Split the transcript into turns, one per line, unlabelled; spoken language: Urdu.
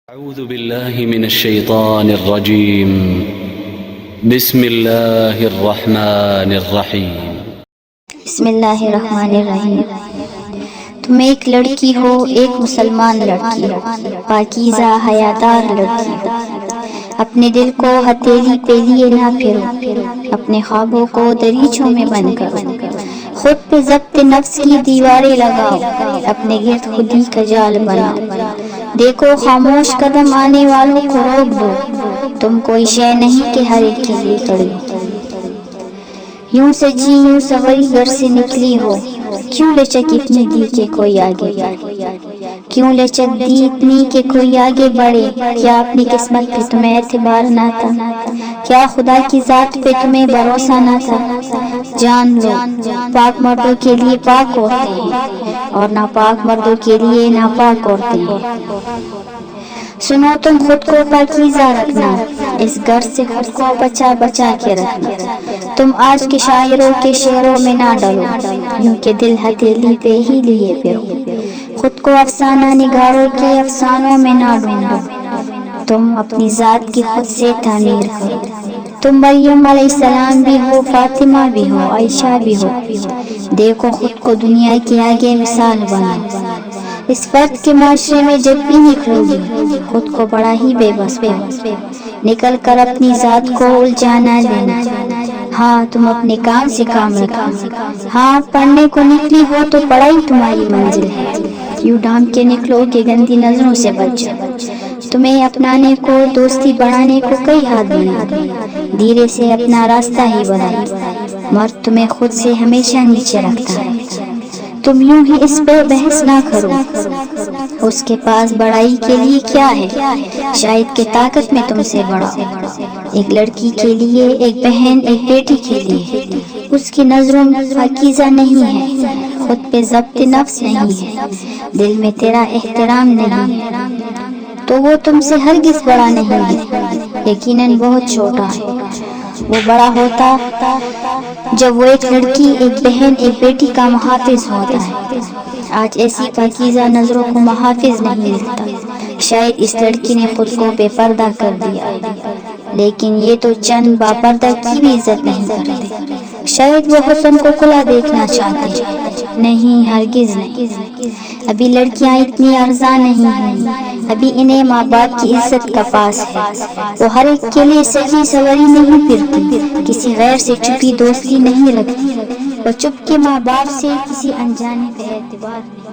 أعوذ بالله من الشيطان الرجيم. بسم الله الرحمن الرحیم.
بسم اللہ الرحمن الرحیم. تم ایک لڑکی ہو، ایک مسلمان لڑکی ہو، پاکیزہ حیادار لڑکی ہو. اپنے دل کو ہتھیلی پہ لیے نہ پھرو، اپنے خوابوں کو دریچوں میں بند کرو. خود پہ ضبط نفس کی دیواریں لگاؤ، اپنے گرد خودی کا جال بناؤ. دیکھو خاموش قدم آنے والوں کو روک دو، تم کوئی شے نہیں کہ ہر ایک کے لیے کھڑی ہو. یوں سجی یوں سوری گھر سے نکلی ہو، کیوں لچک اتنی دی کہ کوئی آگے بڑھے. کیوں لچک دی اتنی کہ کوئی آگے بڑھے. کیا اپنی قسمت پہ تمہیں اعتبار نہ تھا؟ کیا خدا کی ذات پہ تمہیں بھروسہ نہ تھا؟ جان لو، پاک مردوں کے لیے پاک عورتیں ہیں اور ناپاک مردوں کے لیے ناپاک عورتیں ہیں. سنو، تم خود کو پاکیزہ رکھنا، اس گھر سے خود کو بچا بچا کے رکھنا. تم آج کے شاعروں کے شعروں میں نہ ڈلو، یوں کہ دل ہتھیلی پہ ہی لیے پھرو. خود کو افسانہ نگاروں کے افسانوں میں نہ ڈھونڈو، تم اپنی ذات کی خود سے تعمیر کرو. تم مریم علیہ السلام بھی ہو، فاطمہ بھی ہو، عائشہ بھی ہو. دیکھو خود کو دنیا کے آگے مثال بناؤ. اس فرد کے معاشرے میں جب بھی نکلو گی، خود کو بڑا ہی بے بس پاؤ. نکل کر اپنی ذات کو الجھا نہ لینا. ہاں، تم اپنے کام سے کام رکھنا. ہاں، پڑھنے کو نکلی ہو تو پڑھائی تمہاری منزل ہے. یوں ڈھانپ کے نکلو کہ گندی نظروں سے بچ جاؤ. تمہیں اپنانے کو، دوستی بڑھانے کو کئی ہاتھ بنائیں، دھیرے سے اپنا راستہ ہی بڑھائیں. مرد تمہیں خود سے ہمیشہ نیچے رکھتا ہے. تم یوں ہی اس پہ بحث نہ کرو، اس کے پاس بڑائی کے لیے کیا ہے، شاید کہ طاقت میں تم سے بڑا ہو. ایک لڑکی کے لیے، ایک بہن، ایک بیٹی کے لیے اس کی نظروں میں پاکیزہ نہیں ہے، خود پہ ضبط نفس نہیں ہے، دل میں تیرا احترام نہیں ہے، تو وہ تم سے ہرگز بڑا نہیں ہے، یقیناً بہت چھوٹا ہے. وہ بڑا ہوتا جب وہ ایک لڑکی، ایک بہن، ایک بیٹی کا محافظ ہوتا ہے. آج ایسی پاکیزہ نظروں کو محافظ نہیں ملتا. شاید اس لڑکی نے خود کو بے پردہ کر دیا، لیکن یہ تو چند باپردہ کی بھی عزت نہیں کرتے. شاید وہ حسن کو کھلا دیکھنا چاہتے. نہیں، ہرگز نہیں. ابھی لڑکیاں اتنی ارزاں نہیں ہیں، ابھی انہیں ماں باپ کی عزت کا پاس ہے. وہ ہر ایک کے لیے سجی سوری نہیں پھرتی، کسی غیر سے چھپی دوستی نہیں رکھتی. وہ چپ کے ماں باپ سے کسی انجانے پہ اعتبار نہیں.